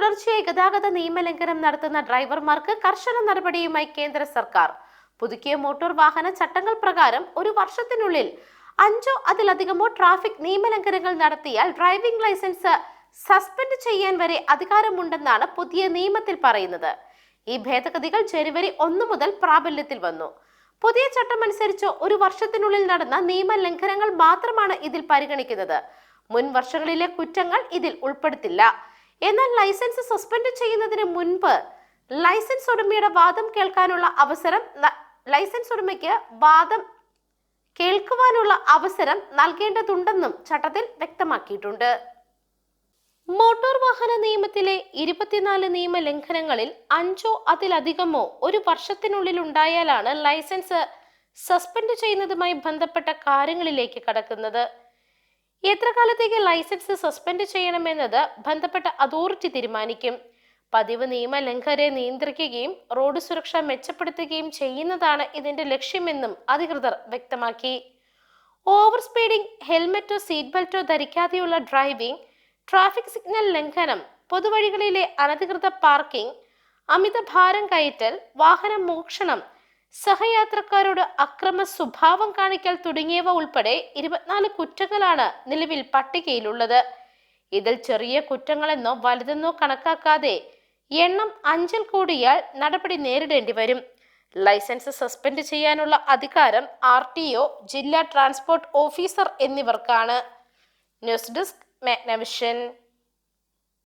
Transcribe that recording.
തുടർച്ചയായി ഗതാഗത നിയമലംഘനം നടത്തുന്ന ഡ്രൈവർമാർക്ക് കർശന നടപടിയുമായി കേന്ദ്ര സർക്കാർ. പുതുക്കിയ മോട്ടോർ വാഹന ചട്ടങ്ങൾ പ്രകാരം ഒരു വർഷത്തിനുള്ളിൽ 5 അതിലധികമോ ട്രാഫിക് നിയമലംഘനങ്ങൾ നടത്തിയാൽ ഡ്രൈവിംഗ് ലൈസൻസ് സസ്പെൻഡ് ചെയ്യാൻ വരെ അധികാരമുണ്ടെന്നാണ് പുതിയ നിയമത്തിൽ പറയുന്നത്. ഈ ഭേദഗതികൾ ജനുവരി 1 മുതൽ പ്രാബല്യത്തിൽ വന്നു. പുതിയ ചട്ടമനുസരിച്ച് ഒരു വർഷത്തിനുള്ളിൽ നടന്ന നിയമലംഘനങ്ങൾ മാത്രമാണ് ഇതിൽ പരിഗണിക്കുന്നത്. മുൻ വർഷങ്ങളിലെ കുറ്റങ്ങൾ ഇതിൽ ഉൾപ്പെടുത്തില്ല. എന്നാൽ ലൈസൻസ് സസ്പെൻഡ് ചെയ്യുന്നതിന് മുൻപ് ലൈസൻസ് ഉടമയുടെ വാദം കേൾക്കാനുള്ള അവസരം നൽകേണ്ടതുണ്ടെന്നും ചട്ടത്തിൽ വ്യക്തമാക്കിയിട്ടുണ്ട്. മോട്ടോർ വാഹന നിയമത്തിലെ 24 നിയമലംഘനങ്ങളിൽ 5 അതിലധികമോ ഒരു വർഷത്തിനുള്ളിൽ ഉണ്ടായാലാണ് ലൈസൻസ് സസ്പെൻഡ് ചെയ്യുന്നതുമായി ബന്ധപ്പെട്ട കാര്യങ്ങളിലേക്ക് കടക്കുന്നത്. എത്ര കാലത്തേക്ക് ലൈസൻസ് സസ്പെൻഡ് ചെയ്യണമെന്നത് ബന്ധപ്പെട്ട അതോറിറ്റി തീരുമാനിക്കും. പതിവ് നിയമലംഘകരെ നിയന്ത്രിക്കുകയും റോഡ് സുരക്ഷ മെച്ചപ്പെടുത്തുകയും ചെയ്യുന്നതാണ് ഇതിന്റെ ലക്ഷ്യമെന്നും അധികൃതർ വ്യക്തമാക്കി. ഓവർ സ്പീഡിംഗ്, ഹെൽമറ്റോ സീറ്റ് ബെൽറ്റോ ധരിക്കാതെയുള്ള ഡ്രൈവിംഗ്, ട്രാഫിക് സിഗ്നൽ ലംഘനം, പൊതുവഴികളിലെ അനധികൃത പാർക്കിംഗ്, അമിത ഭാരം കയറ്റൽ, വാഹന മോഷണം, സഹയാത്രക്കാരോട് അക്രമ സ്വഭാവം കാണിക്കൽ തുടങ്ങിയവ ഉൾപ്പെടെ 24 കുറ്റങ്ങളാണ് നിലവിൽ പട്ടികയിലുള്ളത്. ഇതിൽ ചെറിയ കുറ്റങ്ങളെന്നോ വലുതെന്നോ കണക്കാക്കാതെ എണ്ണം 5-ൽ കൂടിയാൽ നടപടി നേരിടേണ്ടി വരും. ലൈസൻസ് സസ്പെൻഡ് ചെയ്യാനുള്ള അധികാരം RTO, ജില്ലാ ട്രാൻസ്പോർട്ട് ഓഫീസർ എന്നിവർക്കാണ്. News desk Magnavision.